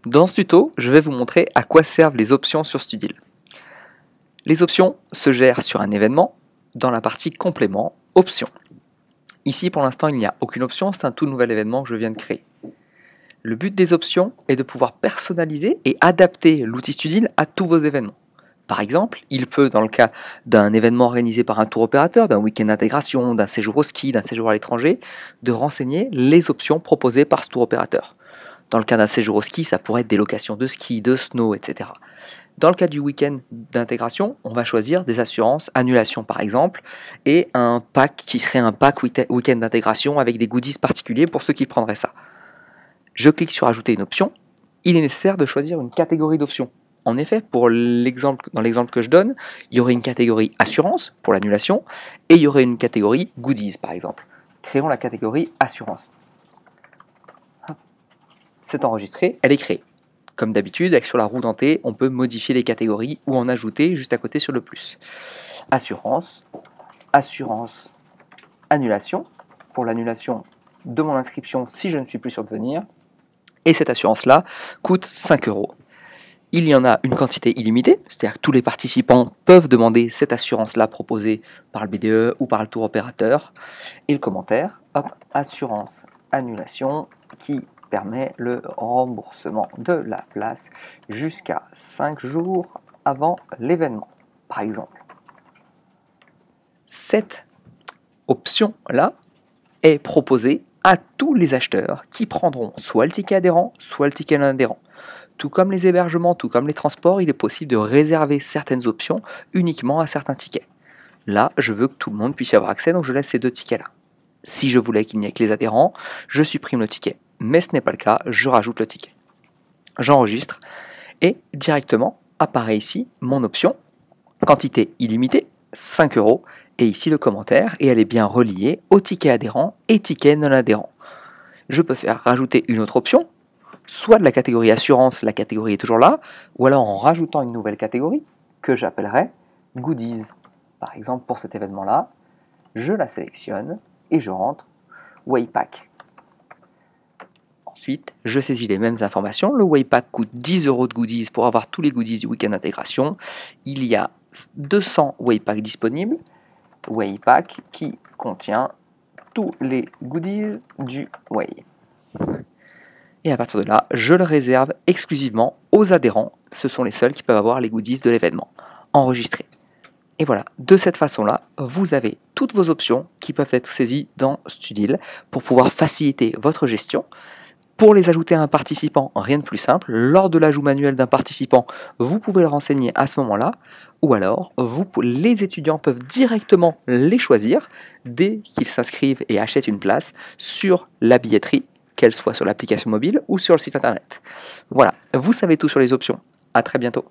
Dans ce tuto, je vais vous montrer à quoi servent les options sur Studil. Les options se gèrent sur un événement dans la partie complément, options. Ici, pour l'instant, il n'y a aucune option, c'est un tout nouvel événement que je viens de créer. Le but des options est de pouvoir personnaliser et adapter l'outil Studil à tous vos événements. Par exemple, il peut, dans le cas d'un événement organisé par un tour opérateur, d'un week-end d'intégration, d'un séjour au ski, d'un séjour à l'étranger, de renseigner les options proposées par ce tour opérateur. Dans le cas d'un séjour au ski, ça pourrait être des locations de ski, de snow, etc. Dans le cas du week-end d'intégration, on va choisir des assurances, annulation par exemple, et un pack qui serait un pack week-end d'intégration avec des goodies particuliers pour ceux qui prendraient ça. Je clique sur ajouter une option. Il est nécessaire de choisir une catégorie d'options. En effet, dans l'exemple que je donne, il y aurait une catégorie assurance pour l'annulation et il y aurait une catégorie goodies par exemple. Créons la catégorie assurance. C'est enregistré, elle est créée. Comme d'habitude, sur la roue dentée, on peut modifier les catégories ou en ajouter juste à côté sur le plus. Assurance, assurance, annulation, pour l'annulation de mon inscription si je ne suis plus sûr de venir. Et cette assurance-là coûte 5 €. Il y en a une quantité illimitée, c'est-à-dire que tous les participants peuvent demander cette assurance-là proposée par le BDE ou par le tour opérateur. Et le commentaire, hop, assurance, annulation, qui permet le remboursement de la place jusqu'à 5 jours avant l'événement, par exemple. Cette option-là est proposée à tous les acheteurs qui prendront soit le ticket adhérent, soit le ticket non adhérent. Tout comme les hébergements, tout comme les transports, il est possible de réserver certaines options uniquement à certains tickets. Là, je veux que tout le monde puisse y avoir accès, donc je laisse ces deux tickets-là. Si je voulais qu'il n'y ait que les adhérents, je supprime le ticket. Mais ce n'est pas le cas, je rajoute le ticket. J'enregistre et directement apparaît ici mon option, quantité illimitée, 5 €, et ici le commentaire, et elle est bien reliée au ticket adhérent et ticket non adhérent. Je peux faire rajouter une autre option, soit de la catégorie assurance, la catégorie est toujours là, ou alors en rajoutant une nouvelle catégorie que j'appellerai goodies. Par exemple, pour cet événement-là, je la sélectionne et je rentre Waypack. Ensuite, je saisis les mêmes informations. Le Waypack coûte 10 € de goodies pour avoir tous les goodies du week-end d'intégration. Il y a 200 Waypacks disponibles. Waypack qui contient tous les goodies du Way. Et à partir de là, je le réserve exclusivement aux adhérents. Ce sont les seuls qui peuvent avoir les goodies de l'événement enregistrés. Et voilà, de cette façon-là, vous avez toutes vos options qui peuvent être saisies dans Studil pour pouvoir faciliter votre gestion. Pour les ajouter à un participant, rien de plus simple. Lors de l'ajout manuel d'un participant, vous pouvez le renseigner à ce moment-là. Ou alors, les étudiants peuvent directement les choisir dès qu'ils s'inscrivent et achètent une place sur la billetterie, qu'elle soit sur l'application mobile ou sur le site internet. Voilà, vous savez tout sur les options. À très bientôt.